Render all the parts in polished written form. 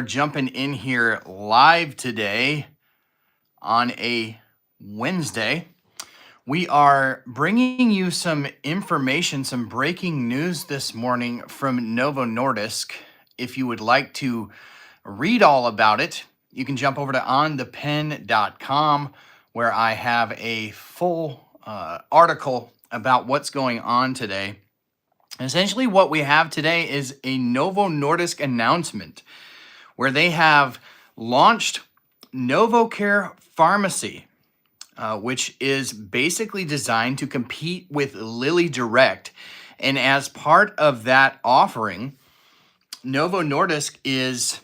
jumping in here live today on a Wednesday. We are bringing you some information, some breaking news this morning from Novo Nordisk. If you would like to read all about it, you can jump over to OnThePen.com, where I have a full article about what's going on today. Essentially, what we have today is a Novo Nordisk announcement where they have launched Novocare Pharmacy, which is basically designed to compete with Lilly Direct. And as part of that offering, Novo Nordisk is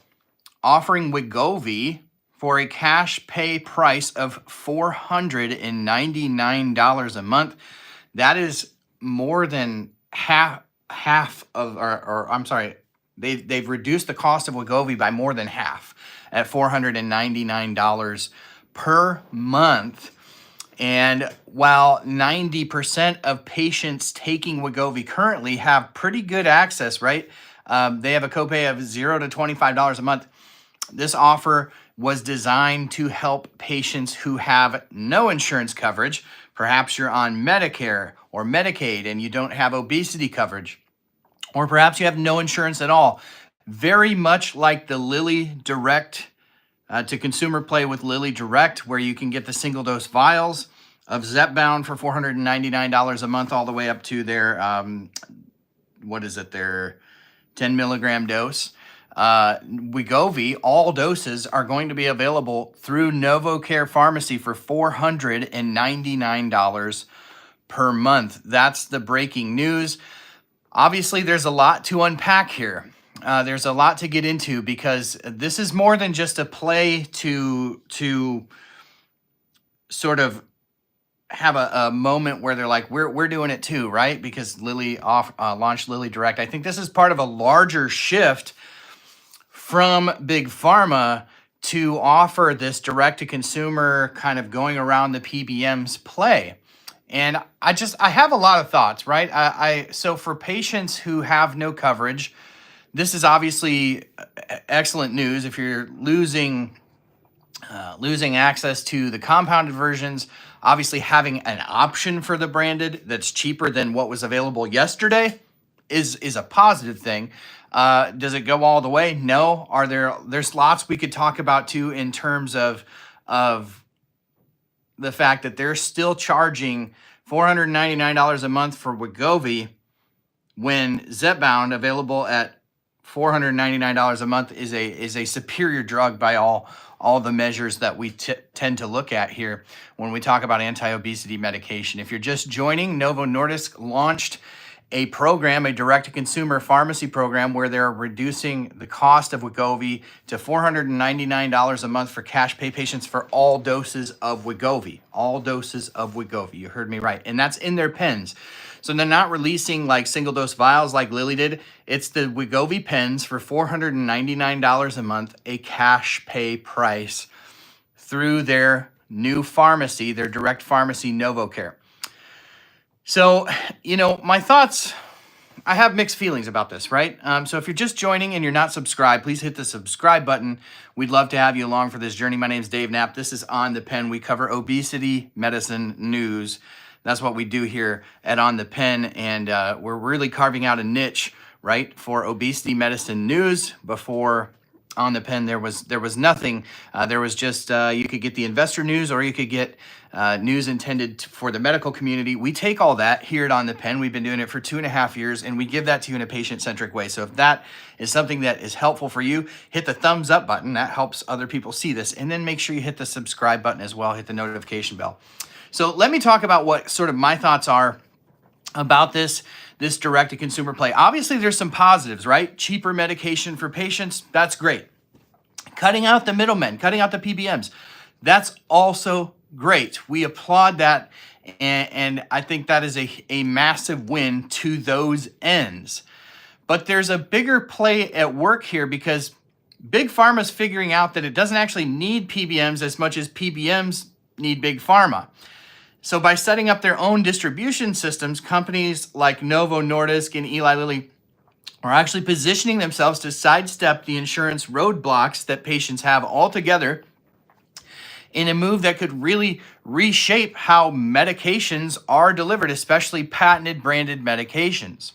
offering Wegovy for a cash pay price of $499 a month. That is more than half of, or I'm sorry, they've reduced the cost of Wegovy by more than half at $499 per month. And while 90% of patients taking Wegovy currently have pretty good access, right? They have a copay of $0 to $25 a month. This offer was designed to help patients who have no insurance coverage. Perhaps you're on Medicare or Medicaid and you don't have obesity coverage, or perhaps you have no insurance at all. Very much like the Lilly Direct to consumer play with Lilly Direct, where you can get the single dose vials of Zepbound for $499 a month, all the way up to their, their 10 milligram dose. Wegovy, all doses are going to be available through Novocare Pharmacy for $499 per month. That's the breaking news. Obviously, there's a lot to unpack here. There's a lot to get into because this is more than just a play to sort of have a moment where they're like, we're doing it too, right? Because Lilly launched Lilly Direct. I think this is part of a larger shift from Big Pharma to offer this direct-to-consumer kind of going around the PBMs play. And I have a lot of thoughts, right? So for patients who have no coverage, this is obviously excellent news. If you're losing access to the compounded versions, obviously having an option for the branded that's cheaper than what was available yesterday is a positive thing. Does it go all the way? No. There's lots we could talk about too in terms of the fact that they're still charging $499 a month for Wegovy when Zepbound, available at $499 a month, is a superior drug by all the measures that we tend to look at here when we talk about anti-obesity medication. If you're just joining, Novo Nordisk launched a program, a direct-to-consumer pharmacy program, where they're reducing the cost of Wegovy to $499 a month for cash pay patients for all doses of Wegovy. All doses of Wegovy. You heard me right. And that's in their pens. So they're not releasing like single-dose vials like Lilly did. It's the Wegovy pens for $499 a month, a cash pay price through their new pharmacy, their direct pharmacy, Novocare. So, my thoughts, I have mixed feelings about this, right? So if you're just joining and you're not subscribed, please hit the subscribe button. We'd love to have you along for this journey. My name is Dave Knapp. This is On The Pen. We cover obesity, medicine, news. That's what we do here at On The Pen. And we're really carving out a niche, right, for obesity medicine news. Before On The Pen, there was nothing. There was just, you could get the investor news, or you could get news intended for the medical community. We take all that here at On The Pen. We've been doing it for 2.5 years, and we give that to you in a patient-centric way. So if that is something that is helpful for you, hit the thumbs up button. That helps other people see this. And then make sure you hit the subscribe button as well. Hit the notification bell. So let me talk about what sort of my thoughts are about this direct-to-consumer play. Obviously, there's some positives, right? Cheaper medication for patients, that's great. Cutting out the middlemen, cutting out the PBMs, that's also great. We applaud that, and I think that is a massive win to those ends. But there's a bigger play at work here, because Big Pharma's figuring out that it doesn't actually need PBMs as much as PBMs need Big Pharma. So by setting up their own distribution systems, companies like Novo Nordisk and Eli Lilly are actually positioning themselves to sidestep the insurance roadblocks that patients have altogether in a move that could really reshape how medications are delivered, especially patented branded medications.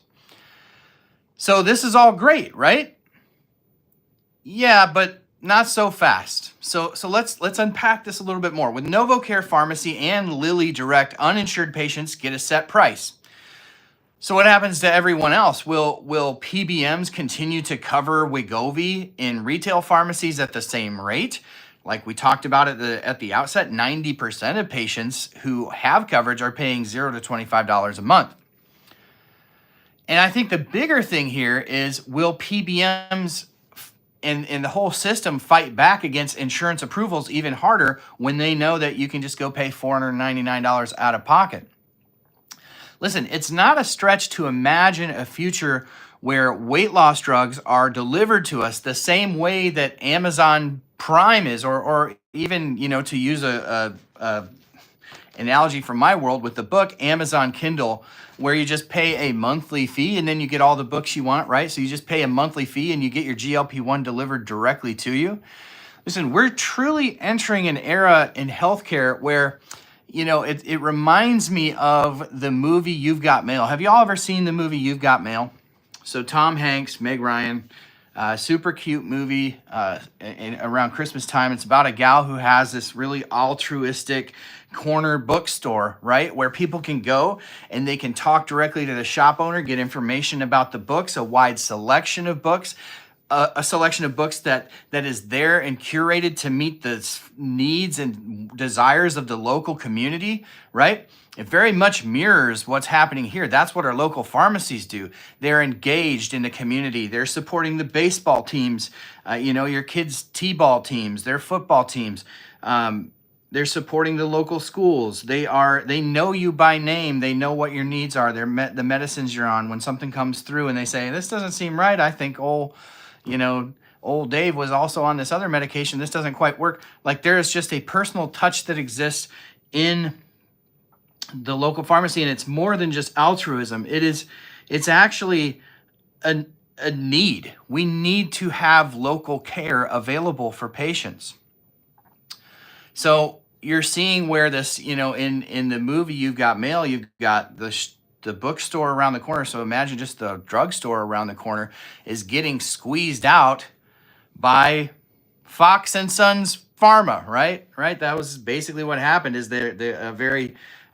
So this is all great, right? Yeah, but not so fast. So let's unpack this a little bit more. With Novocare Pharmacy and Lilly Direct, uninsured patients get a set price. So what happens to everyone else? Will PBMs continue to cover Wegovy in retail pharmacies at the same rate? Like we talked about at the outset, 90% of patients who have coverage are paying $0 to $25 a month. And I think the bigger thing here is, will PBMs and the whole system fight back against insurance approvals even harder when they know that you can just go pay $499 out of pocket? Listen, it's not a stretch to imagine a future where weight loss drugs are delivered to us the same way that Amazon Prime is, or even, to use a analogy from my world with the book, Amazon Kindle, where you just pay a monthly fee and then you get all the books you want, right? So you just pay a monthly fee and you get your GLP-1 delivered directly to you. Listen, we're truly entering an era in healthcare where, it reminds me of the movie You've Got Mail. Have y'all ever seen the movie You've Got Mail? So Tom Hanks, Meg Ryan, super cute movie around Christmas time. It's about a gal who has this really altruistic corner bookstore, right? Where people can go and they can talk directly to the shop owner, get information about the books, a wide selection of books, a selection of books that is there and curated to meet the needs and desires of the local community, right? It very much mirrors what's happening here. That's what our local pharmacies do. They're engaged in the community. They're supporting the baseball teams, your kids' t-ball teams, their football teams. They're supporting the local schools. They know you by name. They know what your needs are. The medicines you're on. When something comes through and they say, this doesn't seem right, I think old Dave was also on this other medication, this doesn't quite work. Like, there is just a personal touch that exists in the local pharmacy, and it's more than just altruism. It's actually a need. We need to have local care available for patients. So you're seeing where this, in the movie You've Got Mail, you've got the bookstore around the corner. So imagine just the drugstore around the corner is getting squeezed out by Fox and Sons Pharma, right? That was basically what happened. Is they're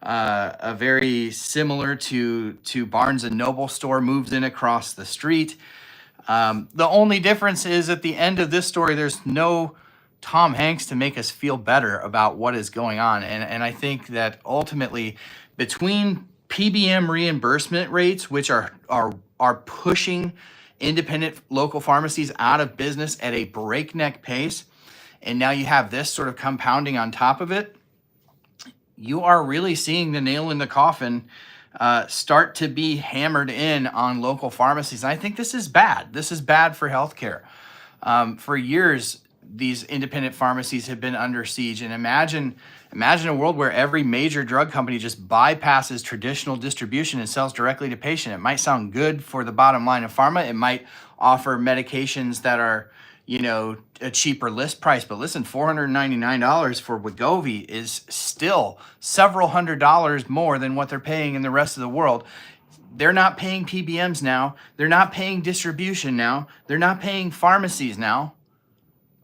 a very similar to Barnes and Noble store moves in across the street. The only difference is, at the end of this story, there's no Tom Hanks to make us feel better about what is going on. And I think that ultimately, between PBM reimbursement rates, which are pushing independent local pharmacies out of business at a breakneck pace, and now you have this sort of compounding on top of it, you are really seeing the nail in the coffin start to be hammered in on local pharmacies. And I think this is bad. This is bad for healthcare. For years, these independent pharmacies have been under siege. And imagine a world where every major drug company just bypasses traditional distribution and sells directly to patient. It might sound good for the bottom line of pharma. It might offer medications that are, a cheaper list price. But listen, $499 for Wegovy is still several $100s more than what they're paying in the rest of the world. They're not paying PBMs now. They're not paying distribution now. They're not paying pharmacies now.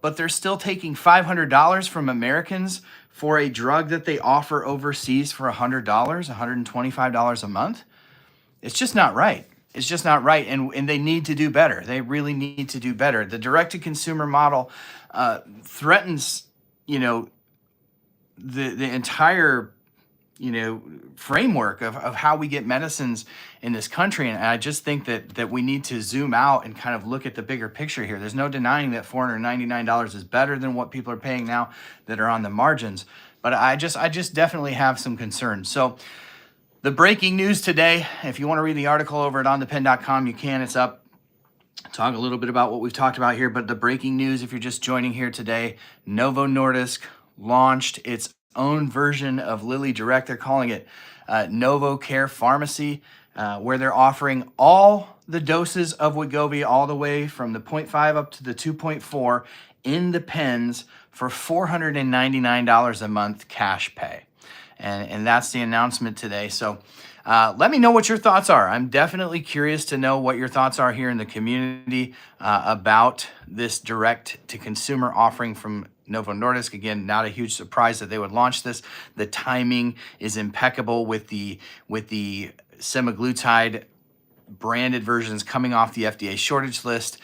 But they're still taking $500 from Americans for a drug that they offer overseas for $100, $125 a month. It's just not right. It's just not right. And they need to do better. They really need to do better. The direct-to-consumer model threatens, the entire, framework of how we get medicines in this country. And I just think that we need to zoom out and kind of look at the bigger picture here. There's no denying that $499 is better than what people are paying now that are on the margins. But I just definitely have some concerns. So the breaking news today, if you want to read the article over at OnThePen.com, you can. It's up. Talk a little bit about what we've talked about here. But the breaking news, if you're just joining here today, Novo Nordisk launched its own version of Lilly Direct. They're calling it Novocare Pharmacy, where they're offering all the doses of Wegovy all the way from the 0.5 up to the 2.4 in the pens for $499 a month cash pay. And that's the announcement today. So let me know what your thoughts are. I'm definitely curious to know what your thoughts are here in the community about this direct-to-consumer offering from Novo Nordisk. Again, not a huge surprise that they would launch this. The timing is impeccable with the semaglutide branded versions coming off the FDA shortage list.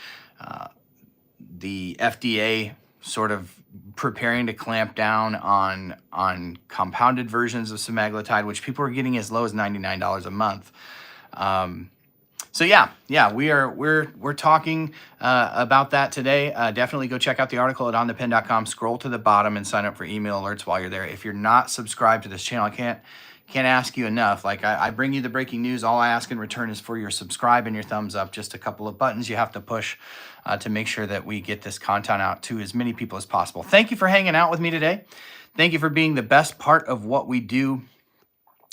The FDA sort of preparing to clamp down on compounded versions of semaglutide, which people are getting as low as $99 a month. So yeah, we're talking about that today. Definitely go check out the article at OnThePen.com. Scroll to the bottom and sign up for email alerts while you're there. If you're not subscribed to this channel, I can't ask you enough. Like I bring you the breaking news. All I ask in return is for your subscribe and your thumbs up. Just a couple of buttons you have to push to make sure that we get this content out to as many people as possible. Thank you for hanging out with me today. Thank you for being the best part of what we do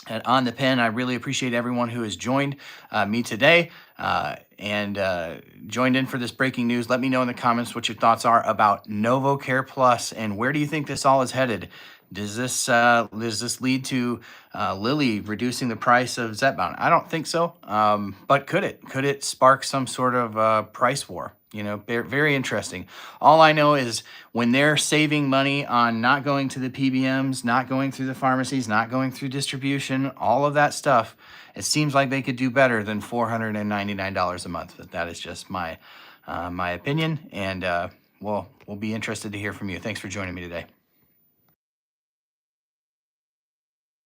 at On The Pen. I really appreciate everyone who has joined me today and joined in for this breaking news. Let me know in the comments what your thoughts are about Novocare Plus and where do you think this all is headed? Does this lead to Lilly reducing the price of Zepbound? I don't think so, but could it? Could it spark some sort of price war? You know, very interesting. All I know is when they're saving money on not going to the PBMs, not going through the pharmacies, not going through distribution, all of that stuff, it seems like they could do better than $499 a month. But that is just my opinion, and we'll be interested to hear from you. Thanks for joining me today.